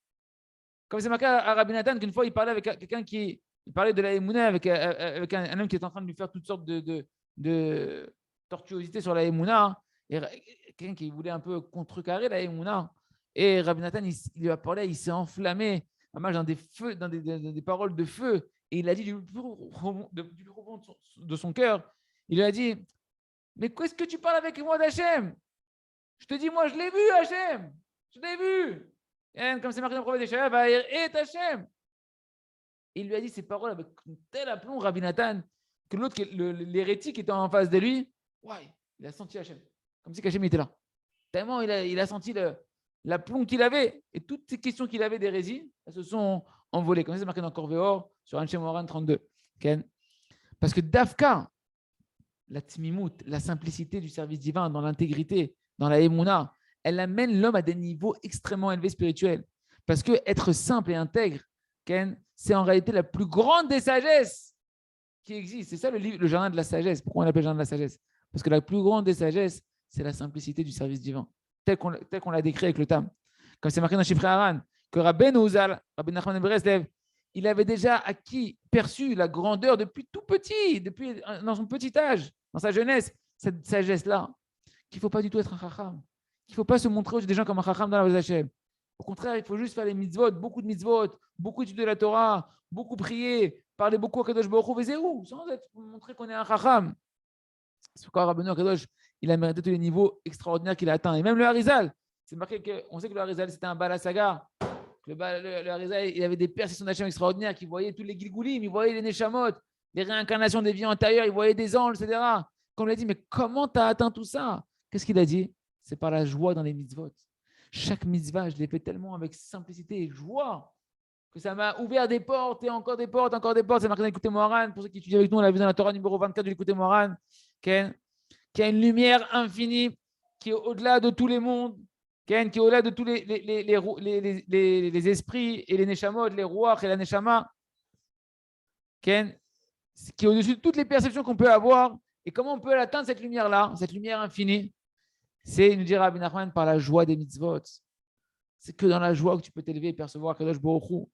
Comme c'est marqué à Rabbi Nathan qu'une fois il parlait avec quelqu'un il parlait de la Emouna avec un homme qui est en train de lui faire toutes sortes de tortuosité sur la Emouna, et quelqu'un qui voulait un peu contrecarrer la Emouna. Et Rabbi Nathan, il lui a parlé, il s'est enflammé, dans des feux, dans des paroles de feu, et il a dit du plus profond de son cœur, il lui a dit, mais qu'est-ce que tu parles avec moi d'Hachem? Je te dis, moi, je l'ai vu, Hachem. Je l'ai vu. Et comme c'est marqué dans le prophète d'Échaïa, va et Hachem. Il lui a dit ces paroles avec tel aplomb, Rabbi Nathan, que l'autre, l'hérétique, était en face de lui. Ouais, il a senti Hachem. Comme si Hachem était là. Tellement il a senti l'aplomb qu'il avait. Et toutes ces questions qu'il avait d'hérésie, elles se sont envolées. Comme ça, c'est marqué dans Corvéor, sur Anshem Moran 32. Parce que Dafka, la tmimout, la simplicité du service divin, dans l'intégrité, dans la émouna, elle amène l'homme à des niveaux extrêmement élevés spirituels. Parce que être simple et intègre, c'est en réalité la plus grande des sagesses qui existe. C'est ça le jardin de la sagesse. Pourquoi on l'appelle jardin de la sagesse? Parce que la plus grande des sagesses, c'est la simplicité du service divin, tel qu'on l'a décrit avec le Tam. Comme c'est marqué dans Shifrei Haran, que Rabbeinu Uzal, Rabbi Nachman ben Breslev, il avait déjà perçu la grandeur depuis tout petit, dans son petit âge, dans sa jeunesse, cette sagesse-là, qu'il ne faut pas du tout être un chacham, qu'il ne faut pas se montrer aux des gens comme un chacham dans la voie d'Hachem. Au contraire, il faut juste faire les mitzvot, beaucoup de mitzvot, beaucoup d'études de la Torah, beaucoup prier, parler beaucoup à Kadosh Baruch Hu, Vezéou, sans montrer qu'on est un chacham. C'est pourquoi Rabbeinu Kadosh, il a mérité tous les niveaux extraordinaires qu'il a atteints. Et même le Harizal, c'est marqué qu'on sait que le Harizal, c'était un balasaga. Le Harizal, il avait des perceptions d'Hachem extraordinaires, qui voyait tous les Gilgulim, il voyait les Neshamot, les réincarnations des vies antérieures, il voyait des anges, etc. Comme il a dit, mais comment tu as atteint tout ça? Qu'est-ce qu'il a dit? C'est par la joie dans les mitzvot. Chaque mitzvah, je l'ai fait tellement avec simplicité et joie que ça m'a ouvert des portes et encore des portes, encore des portes. C'est marqué dans l'écouté Moharan. Pour ceux qui étudient avec nous, on l'a vu dans la Torah numéro 24 de l'écouté Moharan, qui a une lumière infinie qui est au-delà de tous les mondes, qui est au-delà de tous les esprits et les neshamot, les rois et la neshama, qui est au-dessus de toutes les perceptions qu'on peut avoir. Et comment on peut atteindre cette lumière-là, cette lumière infinie? C'est, nous dit Rabbi Nachman, par la joie des mitzvot. C'est que dans la joie que tu peux t'élever et percevoir Kadosh Baruch Hu.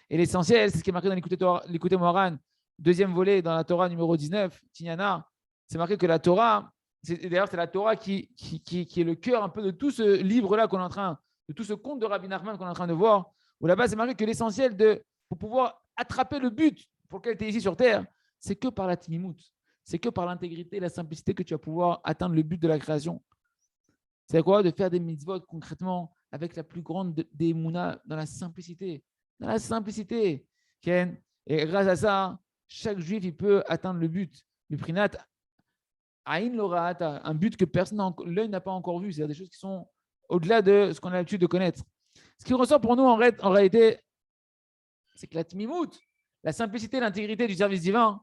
Et l'essentiel, c'est ce qui est marqué dans l'Écouté Moharan, deuxième volet dans la Torah numéro 19, Tignana. C'est marqué que la Torah, d'ailleurs, c'est la Torah qui est le cœur un peu de tout ce livre-là qu'on est en train, de tout ce conte de Rabbi Nachman qu'on est en train de voir, où là-bas, c'est marqué que l'essentiel pour pouvoir attraper le but pour lequel tu es ici sur Terre, c'est que par la timimout, c'est que par l'intégrité et la simplicité que tu vas pouvoir atteindre le but de la création. C'est quoi? De faire des mitzvot concrètement avec la plus grande des mounas dans la simplicité. Dans la simplicité. Ken. Et grâce à ça, chaque juif, il peut atteindre le but. Le prinat, aïn l'orata, un but que l'œil n'a pas encore vu. C'est-à-dire des choses qui sont au-delà de ce qu'on a l'habitude de connaître. Ce qui ressort pour nous en réalité, c'est que la tmimout, la simplicité, l'intégrité du service divin,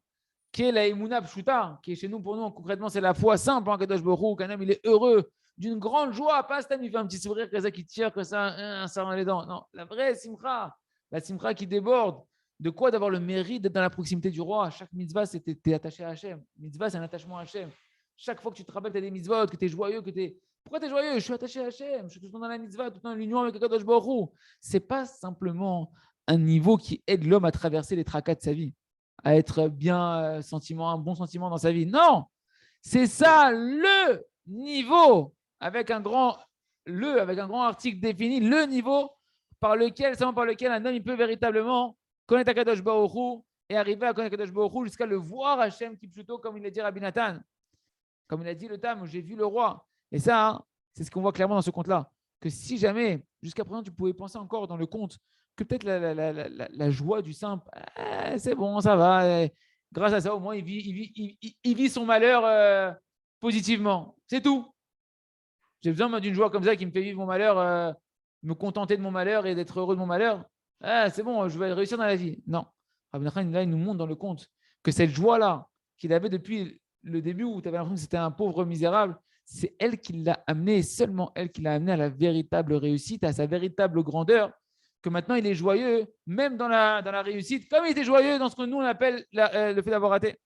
qui est la emuna pshuta, qui est chez nous, pour nous, concrètement, c'est la foi simple en Kadosh Baruch Hu, qu'un homme, il est heureux d'une grande joie, pas Stan, il fait un petit sourire comme ça qui tire, que ça, un serre dans les dents. Non, la vraie simcha, la simcha qui déborde. De quoi? D'avoir le mérite d'être dans la proximité du roi. Chaque mitzvah, c'est que tu es attaché à Hachem. Mitzvah, c'est un attachement à Hachem. Chaque fois que tu te rappelles, tu as des mitzvot, que tu es joyeux, Pourquoi tu es joyeux? Je suis attaché à Hachem. Je suis tout le temps dans la mitzvah, tout le temps dans l'union avec Kadosh Baruch Hu. Ce n'est pas simplement un niveau qui aide l'homme à traverser les tracas de sa vie, à être bien un bon sentiment dans sa vie. Non, c'est ça le niveau avec un grand article défini, le niveau seulement par lequel un homme il peut véritablement connaître Akadosh Baruch Hu et arriver à connaître Akadosh Baruch Hu jusqu'à le voir Hachem qui plutôt comme il l'a dit Rabbi Nathan, comme il a dit le Tam, j'ai vu le roi. Et ça, hein, c'est ce qu'on voit clairement dans ce conte-là, que si jamais jusqu'à présent tu pouvais penser encore dans le conte que peut-être la joie du simple, c'est bon, ça va. Grâce à ça, au moins, il vit son malheur positivement. C'est tout. J'ai besoin d'une joie comme ça qui me fait vivre mon malheur, me contenter de mon malheur et d'être heureux de mon malheur. C'est bon, je vais réussir dans la vie. Non. Rabbi Nachman, là, il nous montre dans le conte que cette joie-là qu'il avait depuis le début où tu avais l'impression que c'était un pauvre misérable, c'est elle qui l'a amené, seulement elle qui l'a amené à la véritable réussite, à sa véritable grandeur, que maintenant il est joyeux, même dans la réussite, comme il était joyeux dans ce que nous on appelle le fait d'avoir raté.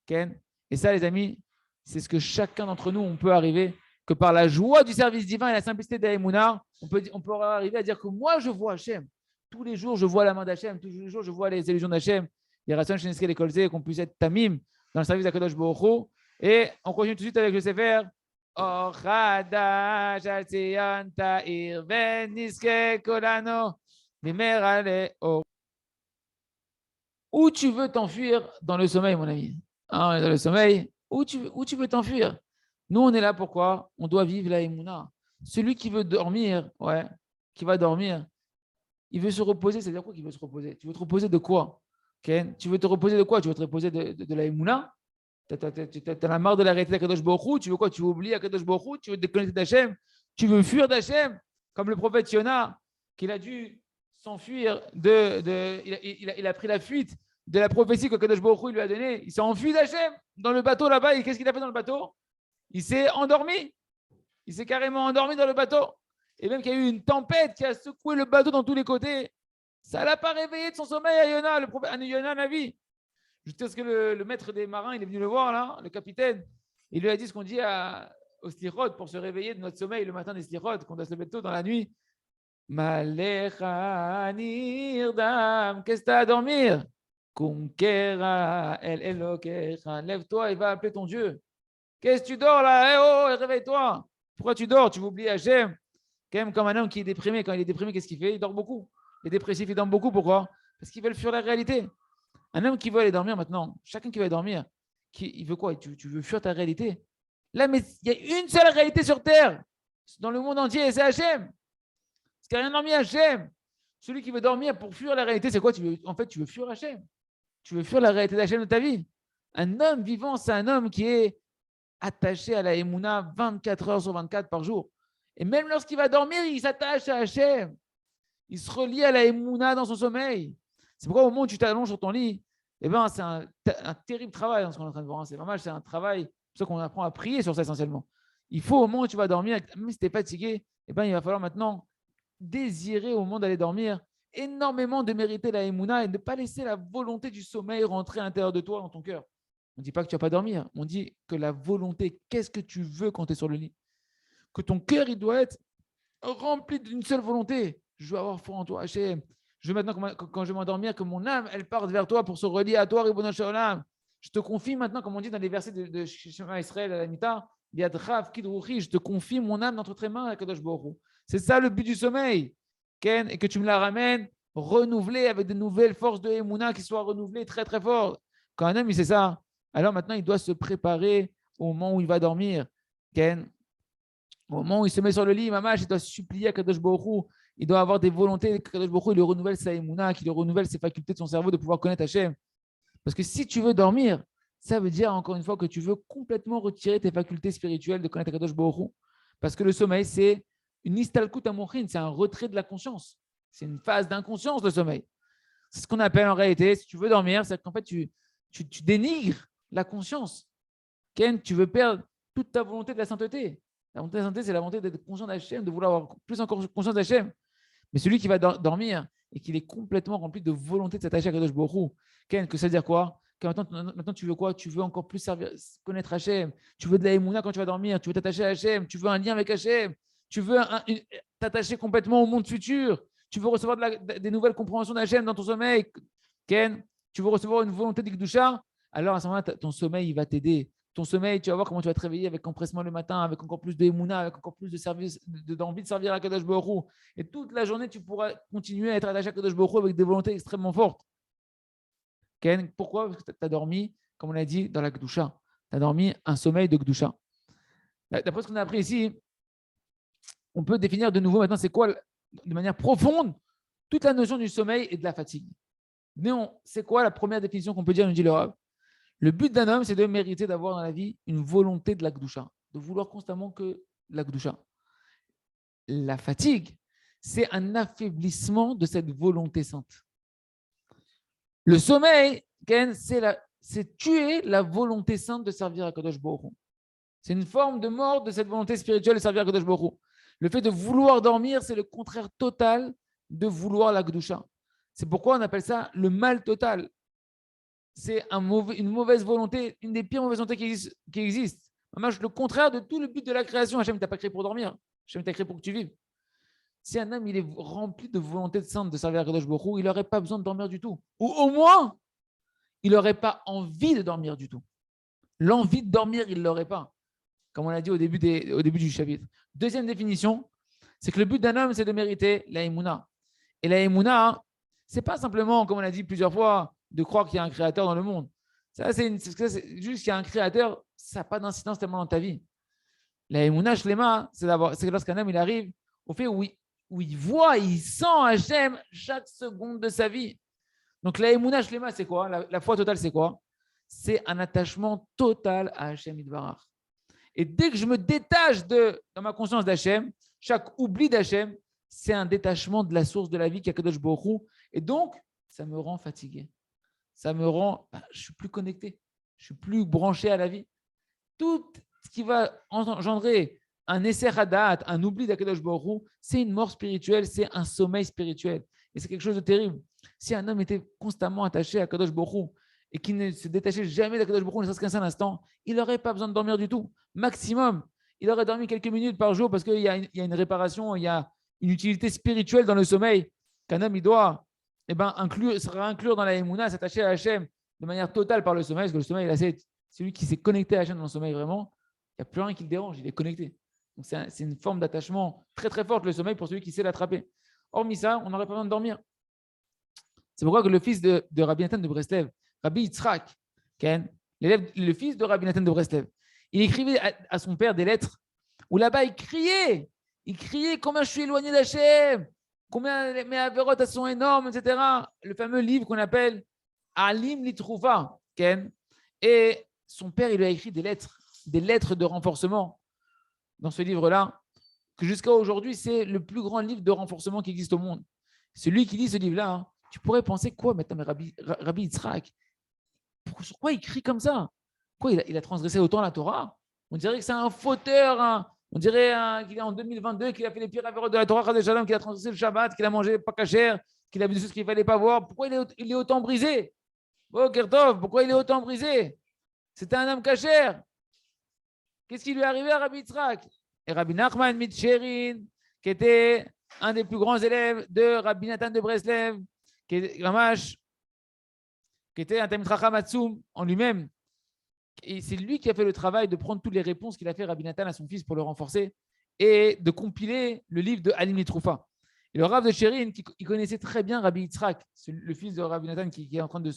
Ken. Et ça, les amis, c'est ce que chacun d'entre nous, on peut arriver, que par la joie du service divin et la simplicité d'Aïmouna, on peut arriver à dire que moi, je vois Hachem. Tous les jours, je vois la main d'Hachem. Tous les jours, je vois les illusions d'Hachem. Les rations chez Neskel et Kolzé, qu'on puisse être tamim dans le service d'Akadosh Baruch Hu. Et on continue tout de suite avec le Sefer. Où tu veux t'enfuir dans le sommeil, mon ami? Hein, dans le sommeil, où tu veux t'enfuir? Nous, on est là pourquoi? On doit vivre la Emouna. Celui qui veut dormir, qui va dormir, il veut se reposer. C'est-à-dire quoi qu'il veut se reposer? Tu veux te reposer de quoi? Okay? Tu veux te reposer de quoi? Tu veux te reposer de la Emouna? Tu as la marre de la réalité d'Akadosh Baruch Hu. Tu veux quoi? Tu veux oublier Akadosh Baruch Hu. Tu veux te déconnecter d'Hachem. Tu veux fuir d'Hachem. Comme le prophète Yona, qu'il a dû s'enfuir il a pris la fuite de la prophétie que Akadosh Baruch Hu lui a donnée. Il s'est enfui d'Hachem dans le bateau là-bas. Et qu'est-ce qu'il a fait dans le bateau? Il s'est endormi. Il s'est carrément endormi dans le bateau. Et même qu'il y a eu une tempête qui a secoué le bateau dans tous les côtés. Ça ne l'a pas réveillé de son sommeil à Yona, Yona Navi. Jusqu'à ce que le maître des marins, il est venu le voir, là, le capitaine. Il lui a dit ce qu'on dit au Slichot pour se réveiller de notre sommeil le matin des Slichot, qu'on doit se lever tôt dans la nuit. Malecha nirdam, qu'est-ce que tu as à dormir? Kunkera el elokecha, lève-toi et va appeler ton Dieu. Qu'est-ce que tu dors là? Réveille-toi. Pourquoi tu dors? Tu veux oublier Hachem? Quand même, comme un homme qui est déprimé, quand il est déprimé, qu'est-ce qu'il fait? Il dort beaucoup. Les dépressifs, ils dorment beaucoup. Pourquoi? Parce qu'ils veulent fuir la réalité. Un homme qui veut aller dormir maintenant, chacun qui veut aller dormir, il veut quoi? Tu veux fuir ta réalité? Là, mais il y a une seule réalité sur Terre, dans le monde entier, et c'est Hachem. Parce qu'il n'y a rien dormi Hachem. Celui qui veut dormir pour fuir la réalité, c'est quoi? Tu veux fuir Hachem. Tu veux fuir la réalité d'Hachem de ta vie. Un homme vivant, c'est un homme qui est attaché à la Emouna 24 heures sur 24 par jour. Et même lorsqu'il va dormir, il s'attache à Hachem. Il se relie à la Emouna dans son sommeil. C'est pourquoi au moment où tu t'allonges sur ton lit, c'est un terrible travail, ce qu'on est en train de voir. C'est normal, c'est un travail. C'est pour ça qu'on apprend à prier sur ça essentiellement. Il faut au moment où tu vas dormir, même si tu n'es fatigué, il va falloir maintenant désirer au moment d'aller dormir énormément de mériter la Emouna et ne pas laisser la volonté du sommeil rentrer à l'intérieur de toi, dans ton cœur. On ne dit pas que tu ne vas pas dormir. On dit que la volonté, qu'est-ce que tu veux quand tu es sur le lit? que ton cœur, il doit être rempli d'une seule volonté. Je veux avoir foi en toi, Hachem. Je veux maintenant, quand je vais m'endormir, que mon âme, elle parte vers toi pour se relier à toi, Ribono Shel Olam. Je te confie maintenant, comme on dit dans les versets de Shema Israël à la Mita, je te confie mon âme dans tes mains, Kadosh Baruch Hu. C'est ça le but du sommeil. Ken, et que tu me la ramènes renouvelée avec de nouvelles forces de Emouna qui soient renouvelées très très fort. Quand un homme il sait ça, alors maintenant il doit se préparer au moment où il va dormir. Ken, au moment où il se met sur le lit, Mamash, il doit supplier à Kadosh Baruch Hu. Il doit avoir des volontés que Kadosh Baruch Hu, il renouvelle sa Emouna, qu'il renouvelle ses facultés de son cerveau de pouvoir connaître Hachem. Parce que si tu veux dormir, ça veut dire encore une fois que tu veux complètement retirer tes facultés spirituelles de connaître Kadosh Baruch Hu. Parce que le sommeil, c'est une istalkut amochin, c'est un retrait de la conscience. C'est une phase d'inconscience, le sommeil. C'est ce qu'on appelle en réalité, si tu veux dormir, c'est qu'en fait, tu dénigres la conscience. Ken, tu veux perdre toute ta volonté de la sainteté. La volonté de la sainteté, c'est la volonté d'être conscient d'Hachem, de vouloir avoir plus encore conscience d'Hachem. Mais celui qui va dormir et qu'il est complètement rempli de volonté de s'attacher à Kadosh Baruch Hu, Ken, que ça veut dire quoi? Que maintenant, tu veux quoi? Tu veux encore plus connaître Hachem. Tu veux de la Emouna quand tu vas dormir. Tu veux t'attacher à Hachem. Tu veux un lien avec Hachem. Tu veux t'attacher complètement au monde futur. Tu veux recevoir des nouvelles compréhensions d'Hachem dans ton sommeil. Ken, tu veux recevoir une volonté d'Ikdusha. Alors à ce moment-là, ton sommeil, il va t'aider. Ton sommeil, tu vas voir comment tu vas te réveiller avec empressement le matin, avec encore plus de Emouna, avec encore plus de service, d'envie de servir à Kadosh Baruch Hu. Et toute la journée, tu pourras continuer à être attaché à Kadosh Baruch Hu avec des volontés extrêmement fortes. Ken, pourquoi? Parce que tu as dormi, comme on l'a dit, dans la Gdusha. Tu as dormi un sommeil de Gdusha. D'après ce qu'on a appris ici, on peut définir de nouveau maintenant c'est quoi, de manière profonde, toute la notion du sommeil et de la fatigue. Néon, c'est quoi la première définition qu'on peut dire, nous dit le Rav? Le but d'un homme, c'est de mériter d'avoir dans la vie une volonté de la Gdusha, de vouloir constamment que la Gdusha. La fatigue, c'est un affaiblissement de cette volonté sainte. Le sommeil, Ken, c'est tuer la volonté sainte de servir à Kadosh Baruch Hu. C'est une forme de mort de cette volonté spirituelle de servir à Kadosh Baruch Hu. Le fait de vouloir dormir, c'est le contraire total de vouloir la Gdusha. C'est pourquoi on appelle ça le mal total. C'est une mauvaise volonté, une des pires mauvaises volontés qui existent. Le contraire de tout le but de la création. Hachem ne t'a pas créé pour dormir. Hachem t'a créé pour que tu vives. Si un homme il est rempli de volonté sainte de servir à Kadosh Baruch Hu, il n'aurait pas besoin de dormir du tout. Ou au moins, il n'aurait pas envie de dormir du tout. L'envie de dormir, il ne l'aurait pas. Comme on l'a dit au début du chapitre. Deuxième définition, c'est que le but d'un homme, c'est de mériter la Emouna. Et la Emouna, ce n'est pas simplement, comme on l'a dit plusieurs fois, de croire qu'il y a un créateur dans le monde. Ça, c'est juste qu'il y a un créateur, ça n'a pas d'incidence tellement dans ta vie. La Emouna Shlema, c'est que lorsqu'un homme il arrive au fait où il voit, il sent Hachem chaque seconde de sa vie. Donc la Emouna Shlema, c'est quoi? La foi totale, c'est quoi? C'est un attachement total à Hachem Yitbarach. Et dès que je me détache dans ma conscience d'Hachem, chaque oubli d'Hachem, c'est un détachement de la source de la vie qui est Kadosh Baruch Hu. Et donc, ça me rend fatigué. Ça me rend, je suis plus connecté. Je suis plus branché à la vie. Tout ce qui va engendrer un Esser Hadat, un oubli d'Akadosh Baruch Hu, c'est une mort spirituelle, c'est un sommeil spirituel. Et c'est quelque chose de terrible. Si un homme était constamment attaché à Akadosh Baruch Hu et qui ne se détachait jamais d'Akadosh Baruch Hu, ne serait-ce qu'un seul instant, il n'aurait pas besoin de dormir du tout. Maximum, il aurait dormi quelques minutes par jour parce qu'il y a une réparation, il y a une utilité spirituelle dans le sommeil qu'un homme il doit inclure dans la Emouna, s'attacher à Hachem de manière totale par le sommeil, parce que le sommeil, c'est celui qui s'est connecté à Hachem dans le sommeil vraiment, il n'y a plus rien qui le dérange, il est connecté. Donc c'est une forme d'attachement très très forte, le sommeil, pour celui qui sait l'attraper. Hormis ça, on n'aurait pas besoin de dormir. C'est pourquoi que le fils de Rabbi Nathan de Breslev, Rabbi Yitzhak, le fils de Rabbi Nathan de Breslev, il écrivait à son père des lettres où là-bas il criait combien je suis éloigné d'Hachem, combien mes avérotes sont énormes, etc. Le fameux livre qu'on appelle Alim Litrouva. Et son père, il lui a écrit des lettres de renforcement dans ce livre-là, que jusqu'à aujourd'hui, c'est le plus grand livre de renforcement qui existe au monde. Celui qui lit ce livre-là, tu pourrais penser quoi maintenant, mais Rabbi Yitzhak, pourquoi il crie comme ça? Quoi, il a transgressé autant la Torah? On dirait que c'est un fauteur, on dirait qu'il est en 2022, qu'il a fait les pires avérotes de la Torah, qu'il a transgressé le Shabbat, qu'il a mangé pas cachère, qu'il a vu des choses qu'il ne fallait pas voir. Pourquoi il est autant brisé? Oh, Kertov, pourquoi il est autant brisé? C'était un homme cachère. Qu'est-ce qui lui est arrivé à Rabbi Yitzhak? et Rabbi Nachman Mitsherin, qui était un des plus grands élèves de Rabbi Nathan de Breslev, qui était un Talmid Chacham Atzum en lui-même. Et c'est lui qui a fait le travail de prendre toutes les réponses qu'il a fait Rabbi Nathan à son fils pour le renforcer et de compiler le livre de Alim Litroufa. Et le Rav de Sherin, il connaissait très bien Rabbi Yitzhak, le fils de Rabbi Nathan qui est en train de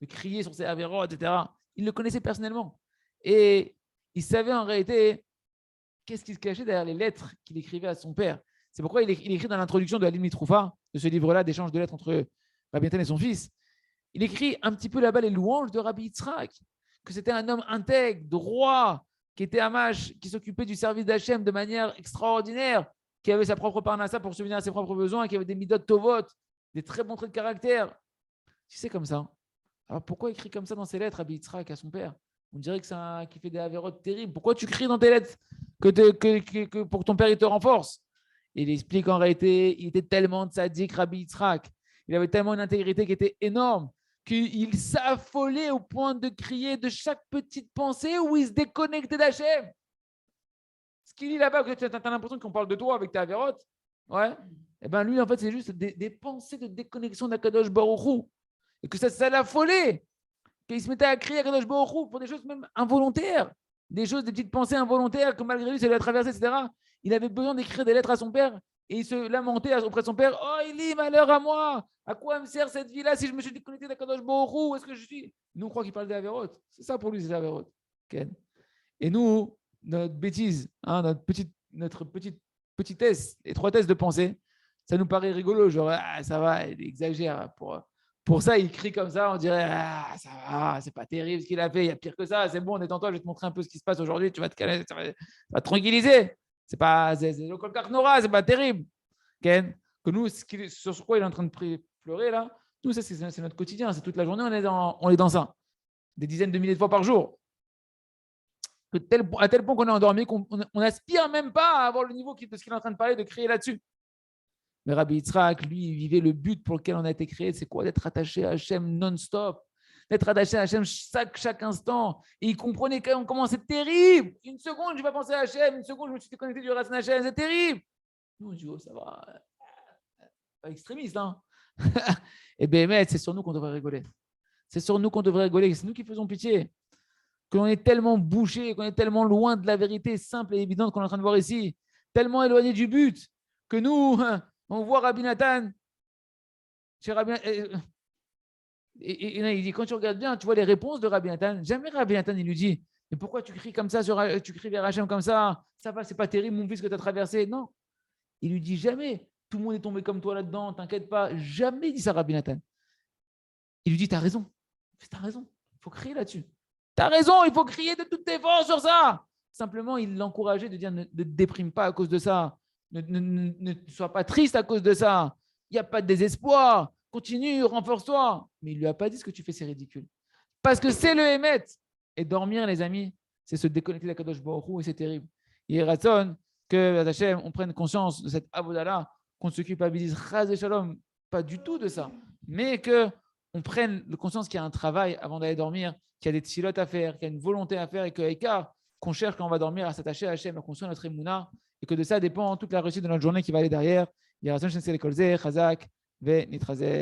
crier sur ses avérots, etc. Il le connaissait personnellement. Et il savait en réalité qu'est-ce qui se cachait derrière les lettres qu'il écrivait à son père. C'est pourquoi il écrit dans l'introduction de Alim Litroufa, de ce livre-là, d'échange de lettres entre Rabbi Nathan et son fils. Il écrit un petit peu là-bas les louanges de Rabbi Yitzhak, que c'était un homme intègre, droit, qui était Hamash, qui s'occupait du service d'Hachem de manière extraordinaire, qui avait sa propre parnassa pour subvenir à ses propres besoins, qui avait des midot tovot, des très bons traits de caractère. Si c'est comme ça, alors pourquoi il écrit comme ça dans ses lettres, Rabbi Yitzhak, à son père? On dirait que c'est un qui fait des avérotes terribles. Pourquoi tu cries dans tes lettres que pour que ton père il te renforce? Il explique en réalité, il était tellement tzaddik, Rabbi Yitzhak, il avait tellement une intégrité qui était énorme, qu'il s'affolait au point de crier de chaque petite pensée où il se déconnectait d'Hachem. Ce qu'il dit là-bas, tu as l'impression qu'on parle de toi avec ta avérote. Ouais. Et bien lui, en fait, c'est juste des pensées de déconnexion d'Akadosh Baruch Hu. Et que ça l'affolait. Qu'il se mettait à crier à Akadosh Baruch Hu pour des choses même involontaires. Des petites pensées involontaires que malgré lui, ça lui a traversé, etc. Il avait besoin d'écrire des lettres à son père et il se lamentait auprès de son père. Oh, il dit, malheur à moi. À quoi me sert cette vie-là si je me suis déconnecté d'Akadosh Baruch Hu? Où est-ce que je suis? Nous, on croit qu'il parle des avérotes. C'est ça pour lui, c'est des avérotes. Okay. Et nous, notre bêtise, hein, notre petitesse, étroitesse de pensée, ça nous paraît rigolo. Genre, ça va, il exagère. Pour ça, il crie comme ça, on dirait, ça va, c'est pas terrible ce qu'il a fait, il y a pire que ça, c'est bon, détends-toi, je vais te montrer un peu ce qui se passe aujourd'hui, tu vas te calmer, ça va te tranquilliser. C'est le Kolkar Nora, c'est pas terrible. Ken, que nous, sur quoi il est en train de pleurer là, nous, ça, c'est notre quotidien, c'est toute la journée, on est dans ça. Des dizaines de milliers de fois par jour. À tel point qu'on est endormi, qu'on n'aspire même pas à avoir le niveau de ce qu'il est en train de parler, de créer là-dessus. Mais Rabbi Yitzhak, lui, il vivait le but pour lequel on a été créé, c'est quoi? D'être attaché à Hachem non-stop, d'être attaché à Hachem chaque instant. Et il comprenait comment c'est terrible. Une seconde, je vais penser à Hachem, une seconde, je me suis déconnecté du Ratzon Hachem, c'est terrible. Nous, on dit, oh, ça va, pas extrémiste, hein. Et bien, mais c'est sur nous qu'on devrait rigoler. C'est sur nous qu'on devrait rigoler, c'est nous qui faisons pitié. Que l'on est tellement bouché, qu'on est tellement loin de la vérité simple et évidente qu'on est en train de voir ici, tellement éloigné du but, que nous, on voit Rabbi Nathan, chez Rabbi, et il dit, quand tu regardes bien, tu vois les réponses de Rabbi Nathan. Jamais Rabbi Nathan, il lui dit, mais pourquoi tu cries comme ça, tu cries vers Hachem comme ça? Ça va, c'est pas terrible, mon fils, que tu as traversé. Non. Il lui dit jamais, tout le monde est tombé comme toi là-dedans, t'inquiète pas. Jamais il dit ça, Rabbi Nathan. Il lui dit, t'as raison. T'as raison. Il faut crier là-dessus. T'as raison, il faut crier de toutes tes forces sur ça. Simplement, il l'encourageait de dire, ne te déprime pas à cause de ça. Ne sois pas triste à cause de ça. Il n'y a pas de désespoir. Continue, renforce-toi. Mais il ne lui a pas dit ce que tu fais, c'est ridicule. Parce que c'est le Hémet. Et dormir, les amis, c'est se déconnecter de Kadosh Baruch Hu et c'est terrible. Il est raison que Hachem, on prenne conscience de cette avoda-là, qu'on ne se culpabilise ras et shalom, pas du tout de ça, mais qu'on prenne conscience qu'il y a un travail avant d'aller dormir, qu'il y a des tzilotes à faire, qu'il y a une volonté à faire et qu'on cherche quand on va dormir à s'attacher à Hachem, à construire notre émouna et que de ça dépend toute la réussite de notre journée qui va aller derrière. Il y a Razon Shen Sel Kolze, Chazak, Ve Nitrazeh.